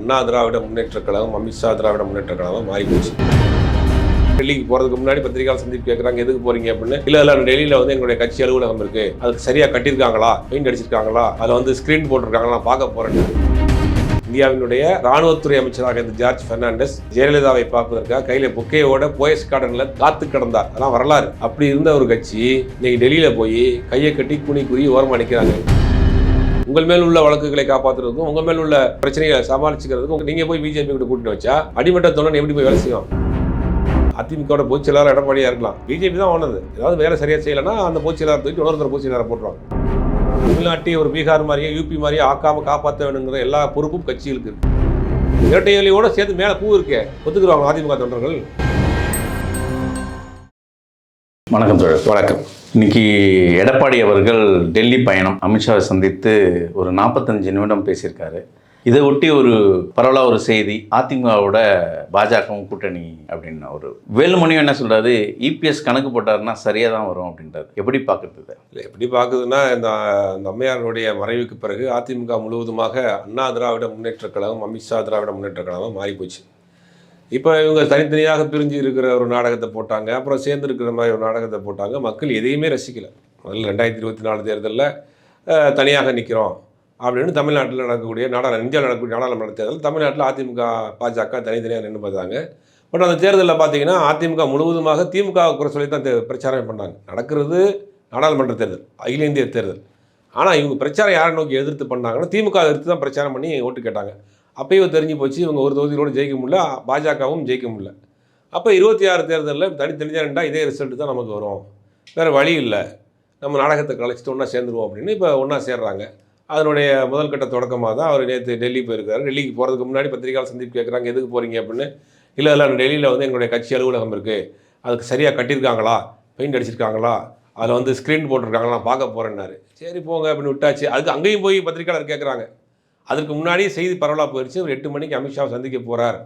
அண்ணா திராவிட முன்னேற்ற கழகம், அமித்ஷா திராவிட முன்னேற்ற கழகம் மாறி போச்சு. டெல்லிக்கு போகிறதுக்கு முன்னாடி பத்திரிகையாளர் சந்திப்பு கேட்குறாங்க, எதுக்கு போறீங்க அப்படின்னு. இல்லை டெல்லியில் வந்து எங்களுடைய கட்சி அலுவலகம் இருக்கு, அதுக்கு சரியாக கட்டியிருக்காங்களா, பெயிண்ட் அடிச்சிருக்காங்களா, அதில் வந்து ஸ்க்ரீன் போட்டிருக்காங்களா, நான் பார்க்க போறேன். இந்தியாவினுடைய ராணுவத்துறை அமைச்சராக இருந்த ஜார்ஜ் பெர்னாண்டஸ் ஜெயலலிதாவை பார்ப்பதற்காக கையில பொக்கையோட போயஸ் கார்டன்ல காத்து கிடந்தார். அதான் வரலாறு. அப்படி இருந்த ஒரு கட்சி இன்னைக்கு டெல்லியில போய் கையை கட்டி குனி குறி ஓரமா நிற்கிறாங்க. உங்கள் மேல் உள்ள வழக்குகளை காப்பாற்றுறதுக்கும் உங்கள் மேல் உள்ள பிரச்சனைகளை சமாளிச்சுக்கிறதுக்கும் நீங்க போய் பிஜேபி கிட்ட கூட்டிட்டு வச்சா அடிமட்ட தொண்டன் எப்படி போய் வேலை செய்யும்? அதிமுக பொதுச்செயலாளர் எடப்பாடியா இருக்கலாம், பிஜேபி தான் ஓனது. ஏதாவது வேலை சரியா செய்யலைன்னா அந்த பொதுச்செயலாளர் தூக்கி இன்னொருத்தர் பொதுச்செயலாளர் போட்டுருவாங்க. தமிழ்நாட்டை ஒரு பீகார் மாதிரியே யூபி மாதிரியே ஆக்காம காப்பாற்ற வேணுங்கிற எல்லா பொறுப்பும் கட்சிகளுக்கு இருக்கு. இரட்டை இலையோட சேர்த்து மேல பூ இருக்கே, ஒத்துக்குறாங்க அதிமுக தொண்டர்கள். வணக்கம் தோழர். வணக்கம். இன்னைக்கு எடப்பாடி அவர்கள் டெல்லி பயணம், அமித்ஷாவை சந்தித்து ஒரு 45 நிமிடம் பேசியிருக்காரு. இதை ஒட்டி ஒரு பரவலாக ஒரு செய்தி, அதிமுகவோட பாஜகவும் கூட்டணி அப்படின்னு ஒரு வேலுமணியும் என்ன சொல்றாரு, இபிஎஸ் கணக்கு போட்டாருன்னா சரியாக தான் வரும் அப்படின்றாரு. எப்படி பார்க்குறது? இல்லை, எப்படி பார்க்குதுன்னா, இந்த அம்மையாருடைய மறைவுக்கு பிறகு அதிமுக முழுவதுமாக அண்ணா திராவிட முன்னேற்ற கழகம், அமித்ஷா திராவிட முன்னேற்ற கழகம் மாறி போச்சு. இப்போ இவங்க தனித்தனியாக பிரிஞ்சு இருக்கிற ஒரு நாடகத்தை போட்டாங்க, அப்புறம் சேர்ந்து இருக்கிற மாதிரி ஒரு நாடகத்தை போட்டாங்க. மக்கள் எதையுமே ரசிக்கலை. முதல்ல 2024 தேர்தலில் தனியாக நிற்கிறோம் அப்படின்னு தமிழ்நாட்டில் நடக்கக்கூடிய இந்தியாவில் நடக்கக்கூடிய நாடாளுமன்ற தேர்தல் தமிழ்நாட்டில் அதிமுக பாஜக தனித்தனியாக நின்று பார்த்தாங்க. பட் அந்த தேர்தலில் பார்த்தீங்கன்னா அதிமுக முழுவதுமாக திமுக குறை சொல்லி தான் பிரச்சாரம் பண்ணாங்க. நடக்கிறது நாடாளுமன்ற தேர்தல், அகில இந்திய தேர்தல். ஆனால் இவங்க பிரச்சாரம் யாரை நோக்கி எதிர்த்து பண்ணாங்கன்னா திமுக எதிர்த்து தான் பிரச்சாரம் பண்ணி ஓட்டு கேட்டாங்க. அப்பயும் தெரிஞ்சு போச்சு, இவங்க ஒரு தொகுதியோடு ஜெயிக்க முடியல, பாஜகவும் ஜெயிக்க முடியல. அப்போ 26 தேர்தலில் தனித்தனியாக ரெண்டா இதே ரிசல்ட்டு தான் நமக்கு வரும், வேறு வழி இல்லை, நம்ம நாடகத்தை கழிச்சிட்டு ஒன்றா சேர்ந்துருவோம் அப்படின்னு இப்போ ஒன்றா சேர்றாங்க. அதனுடைய முதல் கட்ட தொடக்கமாக தான் அவர் நேற்று டெல்லி போயிருக்காரு. டெல்லிக்கு போகிறதுக்கு முன்னாடி பத்திரிகையாளர் சந்திப்பு கேட்குறாங்க, எதுக்கு போகிறீங்க அப்படின்னு. இல்லை டெல்லியில் வந்து எங்களுடைய கட்சி அலுவலகம் இருக்குது, அதுக்கு சரியாக கட்டியிருக்காங்களா, பெயிண்ட் அடிச்சிருக்காங்களா, அதில் வந்து ஸ்க்ரீன் போட்டிருக்காங்களா, நான் பார்க்க போகிறேன்னாரு. சரி போங்க அப்படின்னு விட்டாச்சு. அதுக்கு அங்கேயும் போய் பத்திரிகையாளர் கேட்குறாங்க. அதற்கு முன்னாடியே செய்தி பரவலாக போயிடுச்சு. ஒரு 8 மணிக்கு அமித்ஷாவை சந்திக்க போகிறார்.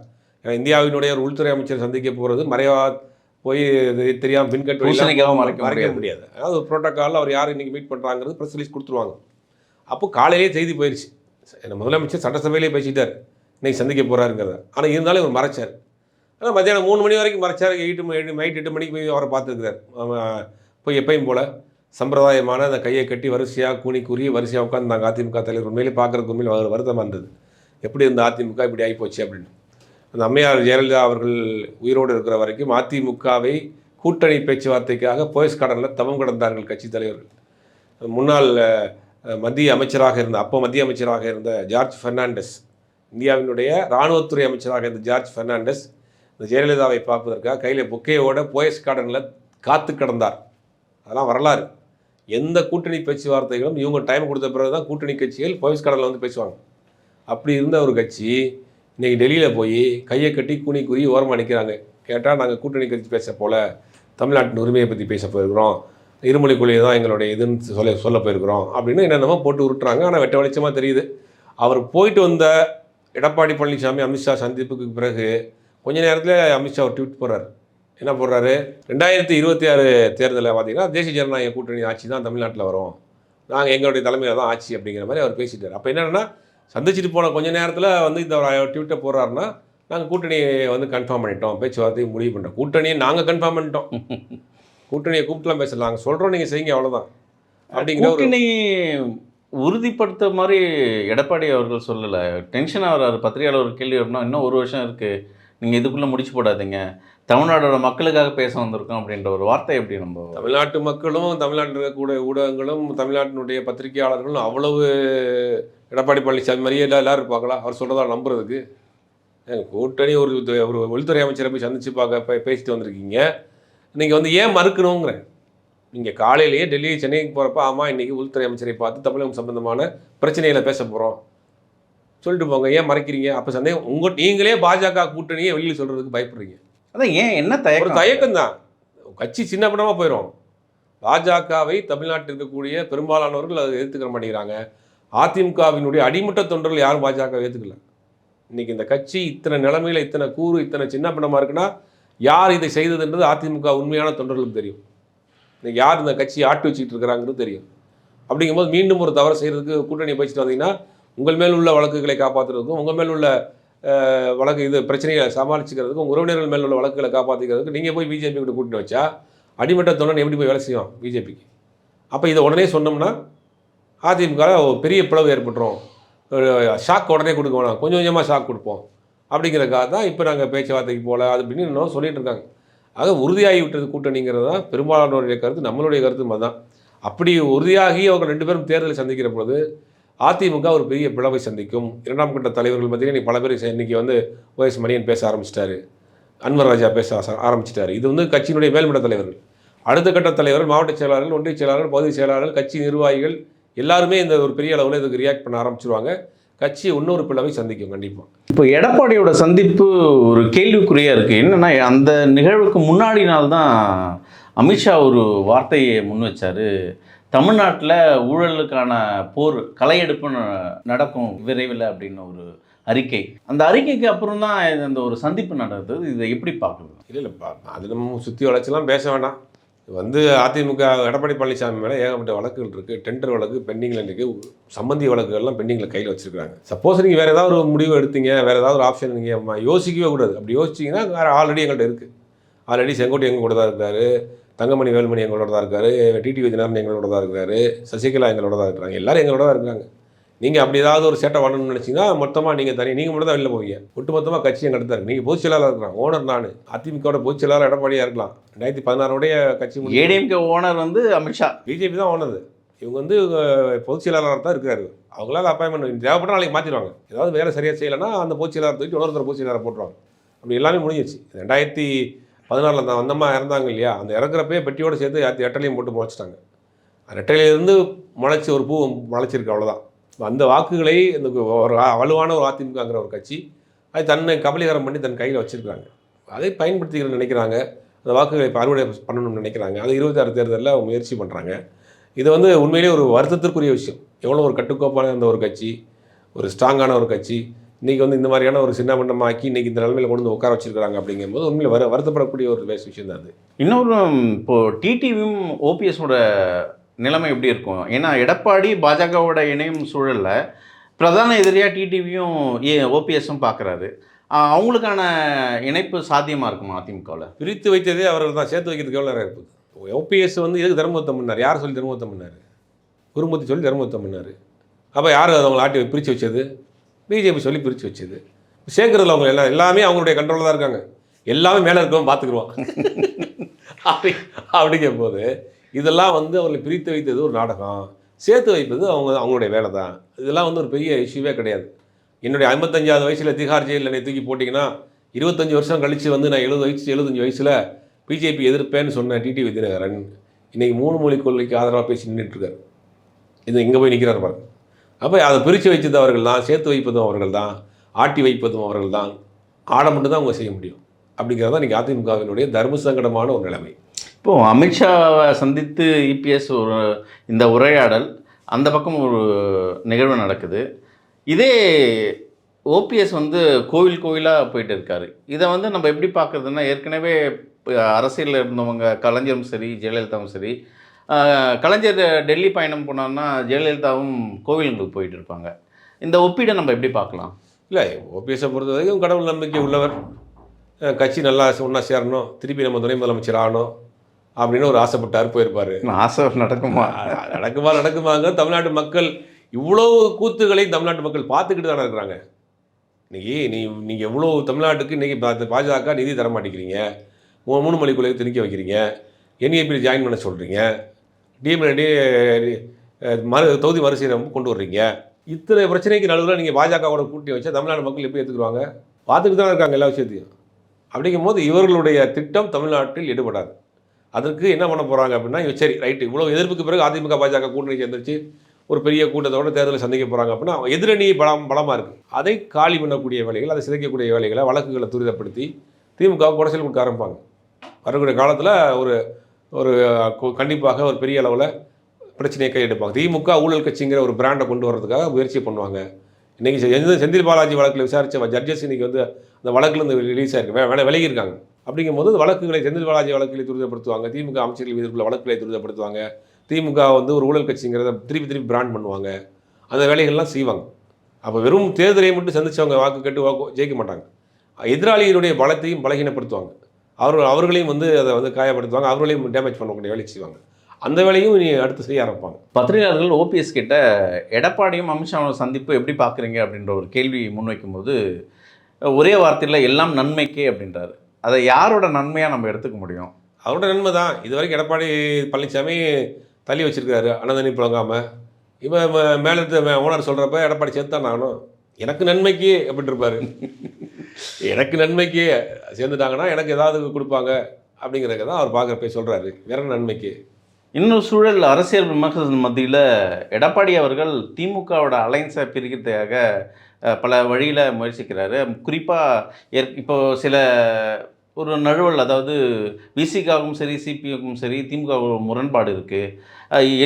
இந்தியாவினுடைய ஒரு உள்துறை அமைச்சர் சந்திக்க போகிறது மறைவாக போய் தெரியாமல் பின்கட்டு மறைக்க முடியாது. அதாவது ஒரு ப்ரோட்டோக்காலில் அவர் யார் இன்றைக்கி மீட் பண்ணுறாங்கிறது ப்ரெஸ் ரிலீஸ் கொடுத்துருவாங்க. அப்போ காலையிலே செய்தி போயிடுச்சு. முதலமைச்சர் சட்டசபையிலே பேசிட்டார் இன்றைக்கி சந்திக்க போகிறாருங்கிறத. ஆனால் இருந்தாலும் இவர் மறைச்சார். ஆனால் மத்தியானம் 3 மணி வரைக்கும் மறைச்சார். நைட் 8 மணிக்கு போய் அவரை பார்த்துருக்கிறார். போய் எப்பயும் போல் சம்பிரதாயமான அந்த கையை கட்டி வரிசையாக கூனி கூறி வரிசையாக உட்காந்துருந்தாங்க அதிமுக தலைவர். உண்மையிலே பார்க்குறதுக்கு உண்மையில் வருத்தமாக இருந்தது, எப்படி இருந்த அதிமுக இப்படி ஆகிப்போச்சு அப்படின்னு. அந்த அம்மையார் ஜெயலலிதா அவர்கள் உயிரோடு இருக்கிற வரைக்கும் அதிமுகவை கூட்டணி பேச்சுவார்த்தைக்காக போயஸ் கார்டனில் தவம் கிடந்தார்கள் கட்சி தலைவர்கள். முன்னாள் மத்திய அமைச்சராக இருந்த ஜார்ஜ் பெர்னாண்டஸ், இந்தியாவினுடைய இராணுவத்துறை அமைச்சராக இருந்த ஜார்ஜ் பெர்னாண்டஸ் இந்த ஜெயலலிதாவை பார்ப்பதற்காக கையில் பொக்கையோட போயஸ் கார்டனில் காத்து கிடந்தார். அதெல்லாம் வரலாறு. எந்த கூட்டணி பேச்சுவார்த்தைகளும் இவங்க டைம் கொடுத்த பிறகு தான் கூட்டணி கட்சிகள் போயஸ் கார்டனில் வந்து பேசுவாங்க. அப்படி இருந்த ஒரு கட்சி இன்றைக்கி டெல்லியில் போய் கையை கட்டி குனி குறி ஓரமாக நிற்கிறாங்க. கேட்டால் நாங்கள் கூட்டணி கட்சி பேச போல் தமிழ்நாட்டின் உரிமையை பற்றி பேச போயிருக்கிறோம், இருமொழி கொள்கையை தான் எங்களுடைய இதுன்னு சொல்ல போயிருக்கிறோம் அப்படின்னு என்னென்னமோ போட்டு உருட்டுறாங்க. ஆனால் வெட்ட வெளிச்சமாக தெரியுது. அவர் போயிட்டு வந்த எடப்பாடி பழனிசாமி அமித்ஷா சந்திப்புக்கு பிறகு கொஞ்ச நேரத்தில் அமித்ஷா ஒரு ட்வீட் போடுறாரு. என்ன போடுறாரு, 2026 தேர்தலில் பார்த்தீங்கன்னா தேசிய ஜனநாயக கூட்டணி ஆட்சி தான் தமிழ்நாட்டில் வரும், நாங்கள் எங்களுடைய தலைமையில் தான் ஆட்சி அப்படிங்கிற மாதிரி அவர் பேசிட்டார். அப்போ என்னென்னா, சந்திச்சுட்டு போன கொஞ்ச நேரத்தில் வந்து இந்த ட்விட்டை போடுறாருன்னா, நாங்கள் கூட்டணியை வந்து கன்ஃபார்ம் பண்ணிட்டோம், பேச்சுவார்த்தையை முடிவு பண்ணிட்டோம், கூட்டணியை நாங்கள் கன்ஃபார்ம் பண்ணிட்டோம், கூட்டணியை கூப்பிட்டுலாம் பேசலாம், நாங்கள் சொல்கிறோம் நீங்கள் செய்யுங்க அவ்வளோதான் அப்படிங்கிற கூட்டணி உறுதிப்படுத்த மாதிரி எடப்பாடி அவர்கள் சொல்லலை. டென்ஷன் ஆகிறாரு. பத்திரிகையாளர் ஒரு கேள்வி அப்படின்னா, இன்னும் 1 வருஷம் இருக்குது, நீங்கள் இதுக்குள்ளே முடிச்சு போடாதீங்க, தமிழ்நாட்டோட மக்களுக்காக பேச வந்திருக்கோம் அப்படின்ற ஒரு வார்த்தை எப்படி நம்ம தமிழ்நாட்டு மக்களும் தமிழ்நாட்டில் இருக்கக்கூடிய ஊடகங்களும் தமிழ்நாட்டினுடைய பத்திரிகையாளர்களும் அவ்வளவு எடப்பாடி பழனிசாமி மாதிரியே எல்லாரும் இருப்பாங்களா அவர் சொல்கிறதா நம்புறதுக்கு? கூட்டணி ஒரு உள்துறை அமைச்சரை போய் சந்திச்சு பேசிட்டு வந்திருக்கீங்க, நீங்கள் வந்து ஏன் மறுக்கணுங்கிற? நீங்கள் காலையிலேயே டெல்லி சென்னைக்கு போகிறப்ப ஆமாம் இன்றைக்கி உள்துறை அமைச்சரை பார்த்து தமிழகம் சம்பந்தமான பிரச்சனைகளை பேச போகிறோம் சொல்லிட்டு போங்க, ஏன் மறைக்கிறீங்க? அப்போ சந்தேகம் நீங்களே பாஜக கூட்டணியை வெளியில் சொல்கிறதுக்கு பயப்படுறீங்க. அதான் ஏன் என்ன ஒரு தயக்கம் தான். கட்சி சின்ன படமாக போயிடும். பாஜகவை தமிழ்நாட்டில் இருக்கக்கூடிய பெரும்பாலானவர்கள் அதை ஏற்றுக்க மாட்டேங்கிறாங்க. அதிமுகவினுடைய அடிமட்ட தொண்டர்கள் யாரும் பாஜக ஏற்றுக்கல. இன்றைக்கி இந்த கட்சி இத்தனை நிலைமையில் இத்தனை கூறு இத்தனை சின்ன படமாக இருக்குன்னா யார் இதை செய்ததுன்றது அதிமுக உண்மையான தொண்டர்களுக்கு தெரியும். இன்றைக்கி யார் இந்த கட்சியை ஆட்டு வச்சுக்கிட்டு இருக்கிறாங்கிறது தெரியும். அப்படிங்கும்போது மீண்டும் ஒரு தவறு செய்கிறதுக்கு கூட்டணி பேசிட்டு வந்தீங்கன்னா உங்கள் மேல் உள்ள வழக்குகளை காப்பாற்றுறதுக்கும் உங்கள் மேல் உள்ள வழக்கு இது பிரச்சனைகளை சமாளிச்சுக்கிறதுக்கு உங்கள் உறவினர்கள் மேல் உள்ள வழக்குகளை காப்பாற்றிக்கிறதுக்கு நீங்கள் போய் பிஜேபி கூட கூட்டிட்டு வச்சா அடிமட்ட தொண்டன் எப்படி போய் வேலை செய்யும் பிஜேபிக்கு? அப்போ இதை உடனே சொன்னோம்னா அதிமுக பெரிய பிளவு ஏற்பட்டுரும். ஷாக் உடனே கொடுக்க வேணாம், கொஞ்சம் கொஞ்சமாக ஷாக் கொடுப்போம் அப்படிங்கிறதுக்காக தான் இப்போ நாங்கள் பேச்சுவார்த்தைக்கு போகல அது அப்படின்னு இன்னும் சொல்லிட்டு இருக்காங்க. ஆக உறுதியாகி விட்டது கூட்டணிங்கிறது தான் பெரும்பாலானோருடைய கருத்து, நம்மளுடைய கருத்து தான். அப்படி உறுதியாகி அவங்க 2 பேரும் தேர்தலை சந்திக்கிற பொழுது அதிமுக ஒரு பெரிய பிளவை சந்திக்கும். 2ஆம் கட்ட தலைவர்கள் மத்தியில் பல பேர் இன்றைக்கி வந்து OS மணியன் பேச ஆரம்பிச்சிட்டாரு, அன்வர் ராஜா பேச ஆரம்பிச்சிட்டாரு. இது வந்து கட்சியினுடைய மேல்மட்ட தலைவர்கள். அடுத்த கட்ட தலைவர்கள், மாவட்ட செயலாளர்கள், ஒன்றிய செயலாளர்கள், பகுதி செயலாளர்கள், கட்சி நிர்வாகிகள் எல்லாருமே இந்த ஒரு பெரிய அளவில் இதுக்கு ரியாக்ட் பண்ண ஆரம்பிச்சிருவாங்க. கட்சி இன்னொரு பிளவை சந்திக்கும் கண்டிப்பாக. இப்போ எடப்பாடியோட சந்திப்பு ஒரு கேள்விக்குறியாக இருக்குது. என்னென்னா அந்த நிகழ்வுக்கு முன்னாடி நாள் தான் அமித்ஷா ஒரு வார்த்தையை முன் வச்சார். தமிழ்நாட்டில் ஊழலுக்கான போர் களையெடுப்பு நடக்கும் விரைவில் அப்படின்னு ஒரு அறிக்கை. அந்த அறிக்கைக்கு அப்புறம் தான் அந்த ஒரு சந்திப்பு நடந்தது. இதை எப்படி பார்க்குறது? இல்லைப்பா, அது நம்ம சுற்றி வளைச்செல்லாம் பேச வேண்டாம். வந்து அதிமுக எடப்பாடி பழனிசாமி மேலே ஏகப்பட்ட வழக்குகள் இருக்குது. டெண்டர் வழக்கு பெண்டிங்கில் இருக்குது, சம்பந்தி வழக்குகள்லாம் பெண்டிங்கில் கையில் வச்சுருக்காங்க. சப்போஸ் நீங்கள் வேறு ஏதாவது ஒரு முடிவு எடுத்தீங்க, வேறு ஏதாவது ஒரு ஆப்ஷன் நீங்கள் யோசிக்கவே கூடாது. அப்படி யோசிச்சிங்கன்னா வேறு ஆல்ரெடி எங்கள்கிட்ட இருக்குது. ஆல்ரெடி செங்கோட்டை எங்கள் கூட தான் இருக்காரு, தங்கமணி வேலுமணி எங்களோட தான் இருக்காரு, டிடிவி தினகரன் எங்களோட தான் இருக்காரு, சசிகலா எங்களோட தான் இருக்கிறாங்க, எல்லோரும் எங்களோட தான் இருக்காங்க. நீங்கள் அப்படி ஏதாவது ஒரு சேட்டை பண்ணணும்னு நினச்சிங்கன்னா மொத்தமாக நீங்கள் நீங்கள் மட்டும் தான் வெளில போவீங்க. ஒட்டுமொத்தமாக கட்சி எங்கிட்ட தான் இருக்குது. நீங்கள் பொதுச் செயலாளர் இருக்கிறான், ஓனர் நான். அதிமுகவோட பொதுச் செயலாளர் எடப்பாடியாக இருக்கலாம். 2016 கட்சி ஏடிஎம்கே ஓனர் வந்து அமித்ஷா, பிஜேபி தான் ஓனர். இவங்க வந்து பொதுச் செயலாளராக தான் இருக்காரு. அவங்களால அப்பாயின்மெண்ட் தேவைப்பட்ட நாளைக்கு மாற்றிடுவாங்க. ஏதாவது வேலை சரியாக செய்யலைன்னா அந்த பொதுச் செயலாளர் தூக்கி இன்னொருத்தர் பொதுச் செயலாளர் போட்டுருவாங்க. அப்படி எல்லாமே முடிஞ்சிச்சு. 2016 தான் வந்தம்மா இறந்தாங்க இல்லையா, அந்த இறக்குறப்பே பெட்டியோடு சேர்த்து எட்டலையும் போட்டு முளைச்சிட்டாங்க. ரெட்டையிலேருந்து முளைச்சி ஒரு பூ முளைச்சிருக்கு, அவ்வளோதான். அந்த வாக்குகளை இந்த ஒரு வலுவான ஒரு அதிமுகங்கிற ஒரு கட்சி அது தன்னை கபலீகரம் பண்ணி தன் கையில் வச்சுருக்காங்க. அதை பயன்படுத்திக்கிறேன்னு நினைக்கிறாங்க. அந்த வாக்குகளை அறுவடை பண்ணணும்னு நினைக்கிறாங்க. அது 26 தேர்தலில் அவங்க முயற்சி பண்ணுறாங்க. இது வந்து உண்மையிலேயே ஒரு வருத்தத்திற்குரிய விஷயம். எவ்வளோ ஒரு கட்டுக்கோப்பான அந்த ஒரு கட்சி, ஒரு ஸ்ட்ராங்கான ஒரு கட்சி இன்றைக்கி வந்து இந்த மாதிரியான ஒரு சின்ன மண்டமாக்கி இன்றைக்கி இந்த நிலைமையில் கொண்டு வந்து உட்கார வச்சுருக்காங்க. அப்படிங்கும்போது உண்மையில் வருத்தப்படக்கூடிய ஒரு விஷயம் தான் அது. இன்னொரு இப்போது டிடிவியும் ஓபிஎஸோட நிலைமை எப்படி இருக்கும்? ஏன்னா எடப்பாடி பாஜகவோட இணையும் சூழலில் பிரதான எதிரியாக டிடிவியும் ஓபிஎஸும் பார்க்குறாரு. அவங்களுக்கான இணைப்பு சாத்தியமாக இருக்குமா அதிமுகவில்? பிரித்து வைத்ததே அவர்கள் தான். சேர்த்து வைக்கிறதுக்கு எவ்வளோ நேரம் இருக்குது? ஓபிஎஸ் வந்து எதுக்கு தர்மயுத்தம் பண்ணார்? யார் சொல்லி தர்மயுத்தம் பண்ணார்? குருமூர்த்தி சொல்லி தர்மயுத்தம் பண்ணார். அப்போ யார் அவங்களை ஆட்டி பிரித்து வச்சது? பிஜேபி சொல்லி பிரித்து வச்சது. சேர்க்குறதுல அவங்க எல்லாமே அவங்களுடைய கண்ட்ரோலில் தான் இருக்காங்க. எல்லாமே மேலே இருக்கவும் பார்த்துக்குருவோம் அப்படிங்கும் போது இதெல்லாம் வந்து அவர்களை பிரித்து வைத்தது ஒரு நாடகம், சேர்த்து வைப்பது அவங்களுடைய வேலை தான். இதெல்லாம் வந்து ஒரு பெரிய இஷ்யூவே கிடையாது. என்னுடைய 55வது வயசில் திகார் ஜெயிலில் என்னை தூக்கி போட்டிங்கன்னா 25 வருஷம் கழித்து வந்து நான் 75 வயசில் பிஜேபி எதிர்ப்பேன்னு சொன்ன டிடிவி தினகரன் இன்றைக்கி 3 மொழி கொள்கைக்கு ஆதரவாக பேசி நின்றுட்டுருக்காரு. இது இங்கே போய் நிற்கிறார் பாருங்க. அப்போ அதை பிரித்து வைத்தது அவர்கள் தான், சேர்த்து வைப்பதும் அவர்கள் தான், ஆட்டி வைப்பதும் அவர்கள் தான். ஆட மட்டும் தான் அவங்க செய்ய முடியும். அப்படிங்கிறது தான் இன்றைக்கி அதிமுகவினுடைய தர்ம சங்கடமான ஒரு நிலைமை. இப்போது அமித்ஷாவை சந்தித்து இபிஎஸ் ஒரு இந்த உரையாடல், அந்த பக்கம் ஒரு நிகழ்வு நடக்குது. இதே ஓபிஎஸ் வந்து கோவிலாக போயிட்டு இருக்காரு. இதை வந்து நம்ம எப்படி பார்க்குறதுன்னா, ஏற்கனவே அரசியலில் இருந்தவங்க கலைஞரும் சரி ஜெயலலிதாவும் சரி, கலைஞர் டெல்லி பயணம் போனான்னா ஜெயலலிதாவும் கோவிலுங்களுக்கு போயிட்டு இருப்பாங்க. இந்த ஒப்பீடை நம்ம எப்படி பார்க்கலாம்? இல்லை, ஓபிஎஸை பொறுத்த வரைக்கும் கடவுள் நம்பிக்கை உள்ளவர், கட்சி நல்லா ஒன்றா சேரணும், திருப்பி நம்ம துணை முதலமைச்சர் ஆகணும் அப்படின்னு ஒரு ஆசைப்பட்டார், போயிருப்பார். ஆசை நடக்குமா? நடக்குமாங்க. தமிழ்நாட்டு மக்கள் இவ்வளோ கூத்துகளை தமிழ்நாட்டு மக்கள் பார்த்துக்கிட்டு தானே இருக்கிறாங்க. இன்றைக்கி நீங்கள் எவ்வளோ தமிழ்நாட்டுக்கு இன்றைக்கி பாஜக நிதி தர மாட்டேங்கிறீங்க, 3 மொழி கொள்கையை திணிக்க வைக்கிறீங்க, NEP ஜாயின் பண்ண சொல்கிறீங்க, டிஎம்எல்டி தொகுதி மறுசீரமைப்பு கொண்டு வர்றீங்க. இத்தனை பிரச்சனைக்கு நடுவில் நீங்கள் பாஜகவோட கூட்டி வச்சா தமிழ்நாடு மக்கள் எப்படி எடுத்துக்குவாங்க? பார்த்துக்கிட்டு தான் இருக்காங்க எல்லா விஷயத்தையும். அப்படிங்கும் போது இவர்களுடைய திட்டம் தமிழ்நாட்டில் ஈடுபடாது. அதற்கு என்ன பண்ண போகிறாங்க அப்படின்னா, சரி ரைட்டு, இவ்வளோ எதிர்ப்புக்கு பிறகு அதிமுக பாஜக கூட்டணி சேர்ந்துருச்சு, ஒரு பெரிய கூட்டத்தோட தேர்தலை சந்திக்க போகிறாங்க அப்படின்னா எதிரணி பலமாக இருக்குது. அதை காலி பண்ணக்கூடிய வேலைகள், அதை சிதைக்கக்கூடிய வேலைகளை, வழக்குகளை துரிதப்படுத்தி திமுக குடைச்சல் கொடுக்க ஆரம்பிப்பாங்க. வரக்கூடிய காலத்தில் ஒரு ஒரு கண்டிப்பாக ஒரு பெரிய அளவில் பிரச்சனையை கையெடுப்பாங்க. திமுக ஊழல் கட்சிங்கிற ஒரு பிராண்டை கொண்டு வர்றதுக்காக முயற்சி பண்ணுவாங்க. இன்றைக்கி செந்தில் பாலாஜி வழக்கில் விசாரித்த ஜட்ஜஸ் இன்றைக்கி வந்து அந்த வழக்கில் ரிலீஸ் ஆகிருக்கு, விலகியிருக்காங்க. அப்படிங்கும்போது வழக்குகளை செந்தில் பாலாஜி வழக்குகளை துரிதப்படுத்துவாங்க, திமுக அமைச்சர்கள் மீது வழக்குகளை துரிதப்படுத்துவாங்க, திமுக வந்து ஒரு ஊழல் கட்சிங்கிறத திருப்பி பிராண்ட் பண்ணுவாங்க. அந்த வேலைகள்லாம் செய்வாங்க. அப்போ வெறும் தேர்தலை மட்டும் சந்திச்சவங்க வாக்கு கேட்டு ஜெயிக்க மாட்டாங்க. எதிராளியினுடைய பலத்தையும் பலகீனப்படுத்துவாங்க. அவர்களையும் வந்து அதை வந்து காயப்படுத்துவாங்க, அவர்களையும் டேமேஜ் பண்ணக்கூடிய வேலை செய்வாங்க. அந்த வேலையும் நீ அடுத்து செய்ய ஆரம்பிப்பாங்க. பத்திரிகையாளர்கள் ஓபிஎஸ் கிட்ட எடப்பாடியும் அமித்ஷாவும் சந்திப்பு எப்படி பார்க்குறீங்க அப்படின்ற ஒரு கேள்வி முன்வைக்கும்போது ஒரே வார்த்தையில் எல்லாம் நன்மைக்கே அப்படின்றாரு. அதை யாரோட நன்மையாக நம்ம எடுத்துக்க முடியும்? அவரோட நன்மை தான். இது வரைக்கும் எடப்பாடி பழனிசாமி தள்ளி வச்சிருக்காரு அன்னதண்ணி புழங்காமல். இவன் மேலே ஓனர் சொல்கிறப்ப எடப்பாடி சேர்த்து தான் ஆகணும், எனக்கு நன்மைக்கு அப்படின்ட்டு இருப்பாரு. எனக்கு நன்மைக்கு சேர்ந்துட்டாங்கன்னா எனக்கு ஏதாவது கொடுப்பாங்க அப்படிங்கிறத தான் அவர் பார்க்குறப்ப சொல்கிறாரு. வேற நன்மைக்கு. இன்னொரு சூழல் அரசியல் விமர்சன மத்தியில் எடப்பாடி அவர்கள் திமுகவோட அலைன்ஸை பிரிக்கிறதுக்காக பல வழியில் முயற்சிக்கிறாரு. குறிப்பாக இப்போ சில ஒரு நழுவல், அதாவது விசிகாவுக்கும் சரி சிபிஎம்க்கும் சரி திமுக முரண்பாடு இருக்குது,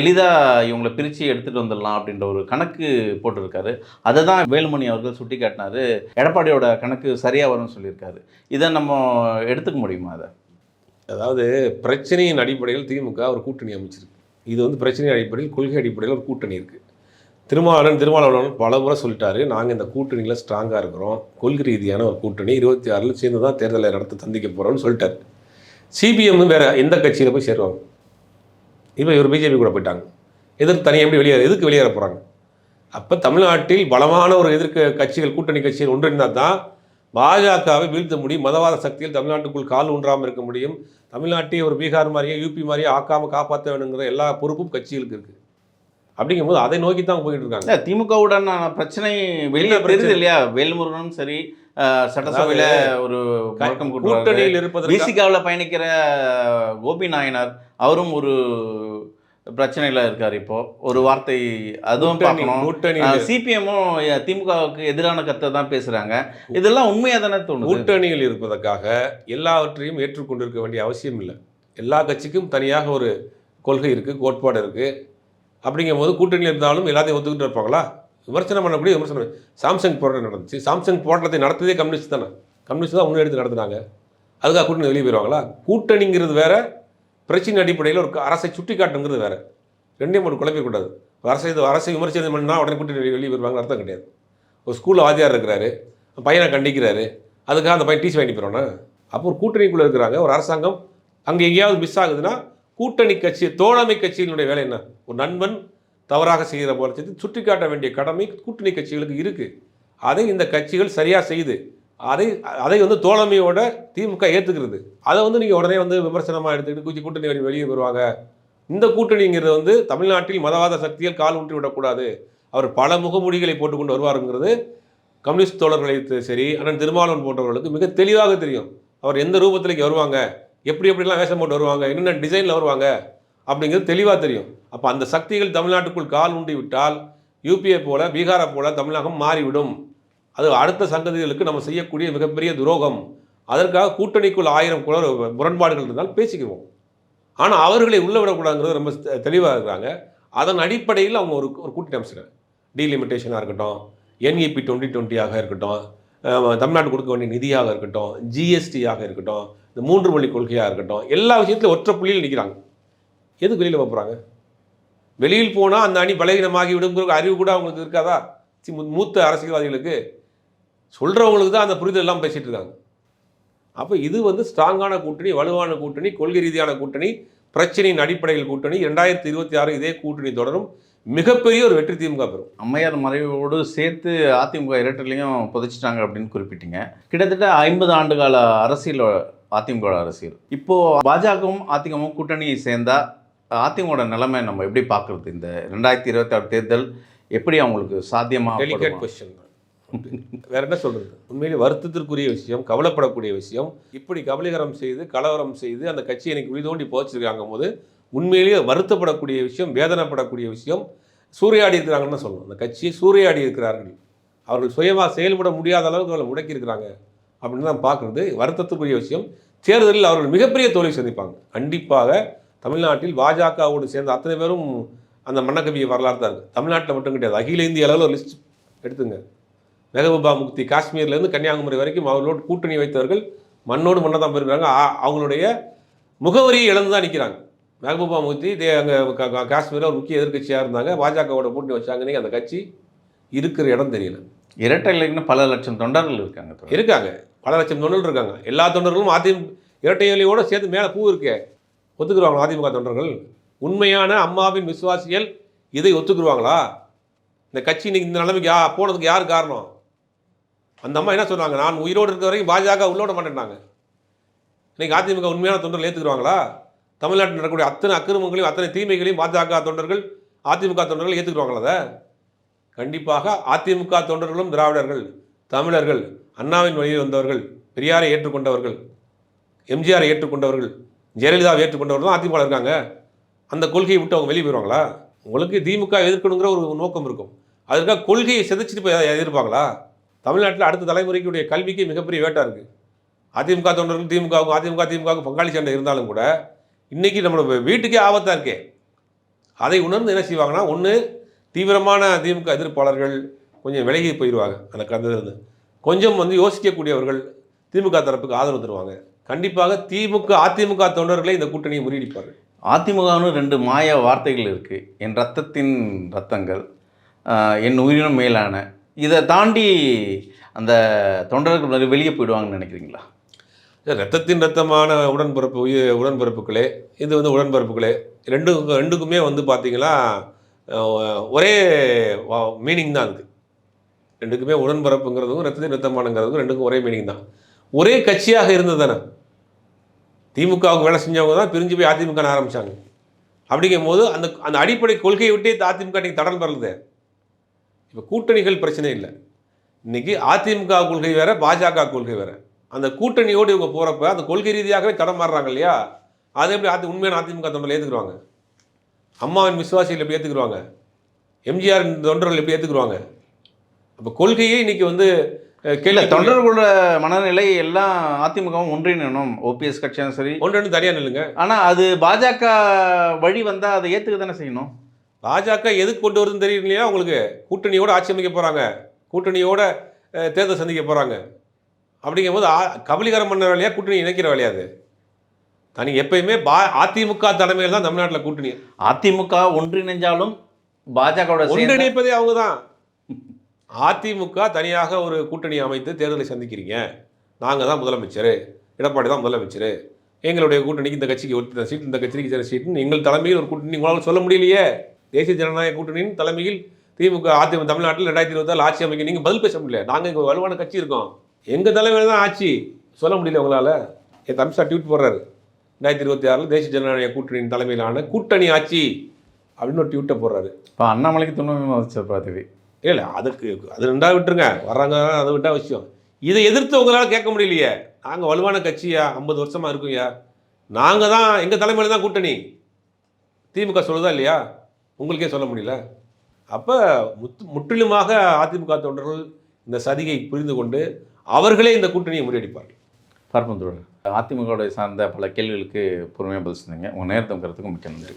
எளிதாக இவங்களை பிரித்து எடுத்துகிட்டு வந்துடலாம் அப்படின்ற ஒரு கணக்கு போட்டிருக்காரு. அதை தான் வேலுமணி அவர்கள் சுட்டி காட்டினார். எடப்பாடியோட கணக்கு சரியாக வரும்னு சொல்லியிருக்காரு. இதை நம்ம எடுத்துக்க முடியுமா? அதாவது பிரச்சனையின் அடிப்படையில் திமுக ஒரு கூட்டணி அமைச்சிருக்கு. இது வந்து பிரச்சனையின் அடிப்படையில், கொள்கை அடிப்படையில் ஒரு கூட்டணி இருக்குது. திருமாவளவன் பல முறை சொல்லிட்டாரு, நாங்கள் இந்த கூட்டணியில் ஸ்ட்ராங்காக இருக்கிறோம், கொள்கை ரீதியான ஒரு கூட்டணி 26 சேர்ந்து தான் தேர்தலை நடத்த சந்திக்க போகிறோம்னு சொல்லிட்டார். சிபிஎம் வேறு எந்த கட்சியில் போய் சேருவாங்க? இப்போ இவர் பிஜேபி கூட போயிட்டாங்க. தனியாக எப்படி எதுக்கு வெளியேற போகிறாங்க? அப்போ தமிழ்நாட்டில் பலமான ஒரு எதிர்க்க கட்சிகள், கூட்டணி கட்சிகள் ஒன்றிணைந்தால் தான் பாஜகவை வீழ்த்த முடியும், மதவாத சக்தியில் தமிழ்நாட்டுக்குள் கால் ஊன்றாமல் இருக்க முடியும், தமிழ்நாட்டை ஒரு பீகார் மாதிரியே யூபி மாதிரியே ஆக்காமல் காப்பாற்ற வேணுங்கிற எல்லா பொறுப்பும் கட்சிகளுக்கு இருக்குது. அப்படிங்கும்போது அதை நோக்கி தான் போயிட்டு இருக்காங்க. திமுகவுடன் பிரச்சனை வெளியே தெரியுது இல்லையா? வேல்முருகனும் சரி சட்டசபையில் ஒரு கூட்டணியில் இருப்பது, விசிகாவில் பயணிக்கிற கோபி நாயனார் அவரும் ஒரு பிரச்சனையில் இருக்கார். இப்போ ஒரு வார்த்தை அதுவும் பார்க்கணும். சிபிஎம்மும் திமுகவுக்கு எதிரான கருத்தை தான் பேசுகிறாங்க. இதெல்லாம் உண்மையாக தானே தோணுது? கூட்டணியில் இருப்பதற்காக எல்லாவற்றையும் ஏற்றுக்கொண்டிருக்க வேண்டிய அவசியம் இல்லை. எல்லா கட்சிக்கும் தனியாக ஒரு கொள்கை இருக்குது, கோட்பாடு இருக்குது. அப்படிங்கும்போது கூட்டணியில் இருந்தாலும் எல்லாத்தையும் ஒத்துக்கிட்டு இருப்பாங்களா? விமர்சனம் பண்ணக்கூடிய விமர்சனம். சாம்சங் போராட்டம் நடந்துச்சு. சாம்சங் போராட்டத்தை நடத்ததே கம்யூனிஸ்ட் தானே. கம்யூனிஸ்ட் தான் முன்னெடுத்து நடத்துனாங்க. அதுக்காக கூட்டணி வெளியே போயிடுவாங்களா? கூட்டணிங்கிறது வேற, பிரச்சனை அடிப்படையில் ஒரு அரசை சுட்டி காட்டுங்கிறது வேறு. ரெண்டையும் மட்டும் குழப்பிக்கூடாது. அரசை விமர்சனம் பண்ணால் உடனே கூட்டணி வெளியே வருவாங்கன்னு அர்த்தம் கிடையாது. ஒரு ஸ்கூலில் வாத்தியார் இருக்கிறாரு, பையனை கண்டிக்கிறாரு, அதுக்காக அந்த பையன் டீச் வாங்கி போகிறோன்னா அப்போ ஒரு கூட்டணிக்குள்ளே இருக்கிறாங்க. ஒரு அரசாங்கம் அங்கே எங்கேயாவது மிஸ் ஆகுதுன்னா கூட்டணி கட்சி, தோழமை கட்சியினுடைய வேலை என்ன? ஒரு நண்பன் தவறாக செய்கிற போல சுட்டி காட்ட வேண்டிய கடமை கூட்டணி கட்சிகளுக்கு இருக்குது. அதை இந்த கட்சிகள் சரியாக செய்யுது. அதை வந்து தோழமையோட திமுக ஏற்றுக்கிறது. அதை வந்து நீங்கள் உடனே வந்து விமர்சனமாக எடுத்துக்கிட்டு கூட்டணி வெளியே வருவாங்க. இந்த கூட்டணிங்கிறது வந்து தமிழ்நாட்டில் மதவாத சக்தியில் கால் ஊன்றி விடக்கூடாது, அவர் பல முகமூடிகளை போட்டுக்கொண்டு வருவாருங்கிறது கம்யூனிஸ்ட் தோழர்களுக்கு சரி, அண்ணன் திருமாவளவன் போன்றவர்களுக்கு மிக தெளிவாக தெரியும். அவர் எந்த ரூபத்திലേക്ക് வருவாங்க, எப்படிலாம் வேஷம் போட்டு வருவாங்க, என்னென்ன டிசைனில் வருவாங்க அப்படிங்கிறது தெளிவாக தெரியும். அப்போ அந்த சக்திகள் தமிழ்நாட்டுக்குள் கால் ஊன்றி விட்டால் யூபியை போல பீகாரை போல தமிழகம் மாறிவிடும். அது அடுத்த சங்கதிகளுக்கு நம்ம செய்யக்கூடிய மிகப்பெரிய துரோகம். அதற்காக கூட்டணிக்குள் 1000 முரண்பாடுகள் இருந்தால் பேசிக்குவோம். ஆனால் அவர்களை உள்ள விடக்கூடாதுங்கிறது ரொம்ப தெளிவாக இருக்கிறாங்க. அதன் அடிப்படையில் அவங்க ஒரு கூட்டணி அமைச்சிருக்காங்க. டீலிமிட்டேஷனாக இருக்கட்டும், NEP 2020 இருக்கட்டும், தமிழ்நாட்டு கொடுக்க வேண்டிய நிதியாக இருக்கட்டும், GST இருக்கட்டும், இந்த 3 மொழி கொள்கையாக இருக்கட்டும், எல்லா விஷயத்திலும் ஒற்றை புள்ளியில் நிற்கிறாங்க. எதுக்கு வெளியில் போகிறாங்க? வெளியில் போனால் அந்த அணி பலகீனமாகி விடுங்கிற அறிவு கூட அவங்களுக்கு இருக்காதா? மூத்த அரசியல்வாதிகளுக்கு சொல்கிறவங்களுக்கு தான் அந்த புரிதல் எல்லாம் பேசிகிட்டு இருக்காங்க. அப்போ இது வந்து ஸ்ட்ராங்கான கூட்டணி, வலுவான கூட்டணி, கொள்கை ரீதியான கூட்டணி, பிரச்சனையின் அடிப்படையில் கூட்டணி. 2026 இதே கூட்டணி தொடரும். மிகப்பெரிய ஒரு வெற்றி திமுக பெறும். அம்மையார் மறைவோடு சேர்த்து அதிமுக இரட்டலையும் புதைச்சிட்டாங்க அப்படின்னு குறிப்பிட்டீங்க. கிட்டத்தட்ட 50 ஆண்டுகால அரசியல் அதிமுக அரசியல். இப்போது பாஜகவும் அதிமுகவும் கூட்டணி சேர்ந்தால் அதிமுக நிலைமை நம்ம எப்படி பார்க்குறது? இந்த 2026 தேர்தல் எப்படி அவங்களுக்கு சாத்தியமாக? Delicate question. வேற என்ன சொல்றது? உண்மையிலே வருத்தத்திற்குரிய விஷயம், கவலைப்படக்கூடிய விஷயம். இப்படி கபலீகரம் செய்து கலவரம் செய்து அந்த கட்சியை எனக்கு விழிதோண்டி போச்சிருக்காங்க போது உண்மையிலேயே வருத்தப்படக்கூடிய விஷயம், வேதனைப்படக்கூடிய விஷயம். சூறையாடி இருக்கிறாங்கன்னு சொல்லணும். அந்த கட்சியை சூறையாடி இருக்கிறார்கள். அவர்கள் சுயமாக செயல்பட முடியாத அளவுக்கு அவர்கள் முடக்கி இருக்கிறாங்க அப்படின்னு தான் பார்க்குறது வருத்தத்துக்குரிய விஷயம். தேர்தலில் அவர்கள் மிகப்பெரிய தோல்வி சந்திப்பாங்க. கண்டிப்பாக தமிழ்நாட்டில் பாஜகவோடு சேர்ந்த அத்தனை பேரும் அந்த மன்னகவிய வரலாறு தான் இருக்குது. தமிழ்நாட்டில் மட்டும் கிடையாது, அகில இந்திய அளவில் ஒரு லிஸ்ட் எடுத்துங்க. மெஹபூபா முக்தி காஷ்மீர்லேருந்து கன்னியாகுமரி வரைக்கும் அவர்களோடு கூட்டணி வைத்தவர்கள் மண்ணோடு மண்ணை தான் போயிருக்கிறாங்க. அவங்களுடைய முகவரியை இழந்து தான் நிற்கிறாங்க. மெஹபூபா முக்தி அங்கே காஷ்மீரில் ஒரு முக்கிய எதிர்கட்சியாக இருந்தாங்க, பாஜகவோட கூட்டணி வச்சாங்க. நீங்கள் அந்த கட்சி இருக்கிற இடம் தெரியல. இரட்டை இலைக்குன்னு பல லட்சம் தொண்டர்கள் இருக்காங்க தோழர். இருக்காங்க, பல லட்சம் தொண்டர்கள் இருக்காங்க. எல்லா தொண்டர்களும் இரட்டை இலையோட சேர்த்து மேலே பூ இருக்கே, ஒத்துக்குருவாங்களா அதிமுக தொண்டர்கள்? உண்மையான அம்மாவின் விசுவாசிகள் இதை ஒத்துக்குருவாங்களா? இந்த கட்சி இன்னைக்கு இந்த நிலைமைக்கு போனதுக்கு யார் காரணம்? அந்த அம்மா என்ன சொன்னாங்க? நான் உயிரோடு இருக்கிற வரைக்கும் பாஜக உள்ளோட மாட்டேன்னாங்க. இன்னைக்கு அதிமுக உண்மையான தொண்டர்கள் ஏற்றுக்குருவாங்களா? தமிழ்நாட்டில் நடக்கக்கூடிய அத்தனை அக்கிரமங்களையும் அத்தனை தீமைகளையும் பாஜக தொண்டர்கள் அதிமுக தொண்டர்கள் ஏற்றுக்குருவாங்களா? அதை கண்டிப்பாக அதிமுக தொண்டர்களும் திராவிடர்கள், தமிழர்கள், அண்ணாவின் வழியில் வந்தவர்கள், பெரியாரை ஏற்றுக்கொண்டவர்கள், எம்ஜிஆரை ஏற்றுக்கொண்டவர்கள், ஜெயலலிதாவை ஏற்றுக்கொண்டவர்கள் தான் அதிமுக இருக்காங்க. அந்த கொள்கையை விட்டு அவங்க வெளியே போயிடுவாங்களா? உங்களுக்கு திமுக எதிர்க்கணுங்கிற ஒரு நோக்கம் இருக்கும். அதற்காக கொள்கையை சிதைச்சிட்டு போய் எதிர்ப்பாங்களா? தமிழ்நாட்டில் அடுத்த தலைமுறைக்குடைய கல்விக்கு மிகப்பெரிய வேட்டா இருக்குது. அதிமுக தொண்டர்கள் திமுகவுக்கு பங்காளி சண்டை இருந்தாலும் கூட இன்றைக்கி நம்மளோட வீட்டுக்கே ஆபத்தாக இருக்கே. அதை உணர்ந்து என்ன செய்வாங்கன்னா, ஒன்று தீவிரமான திமுக எதிர்ப்பாளர்கள் கொஞ்சம் விலகி போயிடுவாங்க. எனக்கு அந்த இருந்து கொஞ்சம் யோசிக்கக்கூடியவர்கள் திமுக தரப்புக்கு ஆதரவு தருவாங்க. கண்டிப்பாக அதிமுக தொண்டர்களை இந்த கூட்டணியை முறியடிப்பார்கள். அதிமுகன்னு 2 மாய வார்த்தைகள் இருக்குது. என் ரத்தத்தின் ரத்தங்கள், என் உயிரினும் மேலான. இதை தாண்டி அந்த தொண்டர்கள் வெளியே போயிடுவாங்கன்னு நினைக்கிறீங்களா? ரத்தத்தின் ரத்தமான உடன்பிறப்புகளே, இது உடன்பிறப்புகளே ரெண்டுக்குமே பார்த்தீங்கன்னா ஒரே மீனிங் தான் இருக்குது. ரெண்டுக்குமே உடன்பிறப்புங்கிறதுக்கும் ரத்தத்தின் ரத்தமானங்கிறதுக்கும் ரெண்டுக்கும் ஒரே மீனிங் தான். ஒரே கட்சியாக இருந்தது தானே. திமுகவுக்கு வேலை செஞ்சவங்க தான் பிரிஞ்சு போய் அதிமுக ஆரம்பித்தாங்க. அப்படிங்கும் போது அந்த அடிப்படை கொள்கையை விட்டே அதிமுக இன்றைக்கி தடம் பெறலுது. இப்போ கூட்டணிகள் பிரச்சனை இல்லை. இன்றைக்கி அதிமுக கொள்கை வேறு, பாஜக கொள்கை வேறு. அந்த கூட்டணியோடு இவங்க போகிறப்ப அந்த கொள்கை ரீதியாகவே தடம் மாறுறாங்க இல்லையா? அதை எப்படி உண்மையான அதிமுக தொண்டர்கள் ஏற்றுக்குருவாங்க? அம்மாவின் விசுவாசிகள் எப்படி ஏற்றுக்குருவாங்க? எம்ஜிஆர் தொண்டர்கள் எப்படி ஏற்றுக்குருவாங்க? அப்போ கொள்கையே இன்றைக்கி கேள்வி. தொண்டர்களோட மனநிலை எல்லாம் அதிமுகவும் ஒன்றிணைணும். ஓபிஎஸ் கட்சியும் சரி ஒன்று தனியாக நில்லுங்க. ஆனால் அது பாஜக வழி வந்தால் அதை ஏற்றுக்க தானே செய்யணும். பாஜக எதுக்கு கொண்டு வருதுன்னு தெரியும் இல்லையா உங்களுக்கு? கூட்டணியோடு ஆட்சி அமைக்க போகிறாங்க, கூட்டணியோட தேர்தல் சந்திக்க போகிறாங்க. அப்படிங்கும்போது கபலீகரம் பண்ண வேலையா, கூட்டணி இணைக்கிற வேலையாது? தனி எப்பயுமே அதிமுக தலைமையில் தான் தமிழ்நாட்டில் கூட்டணி. அதிமுக ஒன்றிணைஞ்சாலும் பாஜகவோட ஒன்றிணைப்பதே அவங்க தான். அதிமுக தனியாக ஒரு கூட்டணி அமைத்து தேர்தலை சந்திக்கிறீங்க. நாங்கள் தான் முதலமைச்சர், எடப்பாடி தான் முதலமைச்சர், எங்களுடைய கூட்டணிக்கு இந்த கட்சிக்கு ஒரு சீட், இந்த கட்சிக்கு சில சீட்டுன்னு எங்கள் தலைமையில் ஒரு கூட்டணி உங்களால் சொல்ல முடியலையே. தேசிய ஜனநாயக கூட்டணியின் தலைமையில் அதிமுக தமிழ்நாட்டில் 2024 ஆட்சி அமைக்க நீங்கள் பதில் பேச முடியல. நாங்கள் இங்கே வலுவான கட்சி இருக்கோம், எங்கள் தலைமையில் தான் ஆட்சி சொல்ல முடியல உங்களால். என் அமித்ஷா ட்வீட் போடுறாரு, 2026 தேசிய ஜனநாயக கூட்டணியின் தலைமையிலான கூட்டணி ஆட்சி அப்படின்னு ஒரு ட்வீட்டை போடுறாரு. இப்போ அண்ணாமலைக்கு துணை பதவி இல்லை, அது ரெண்டாவது விட்டுருங்க, வர்றாங்க, அதை விட்டா விஷயம். இதை எதிர்த்து உங்களால் கேட்க முடியலையே. நாங்கள் வலுவான கட்சியா, 50 வருஷமாக இருக்குங்கய்யா, நாங்கள் தான், எங்கள் தலைமையில் தான் கூட்டணி, திமுக சொல்லுதா இல்லையா? உங்களுக்கே சொல்ல முடியல. அப்போ முற்றிலுமாக அதிமுக தொண்டர்கள் இந்த சதியை புரிந்து கொண்டு அவர்களே இந்த கூட்டணியை முறியடிப்பார்கள். பார்ப்போம். அதிமுகவுடைய சார்ந்த பல கேள்விகளுக்கு பொறுமையாக பதில் சொன்னீங்க. உங்கள் நேரத்தும் கருத்துக்கும் மிக்க நன்றி.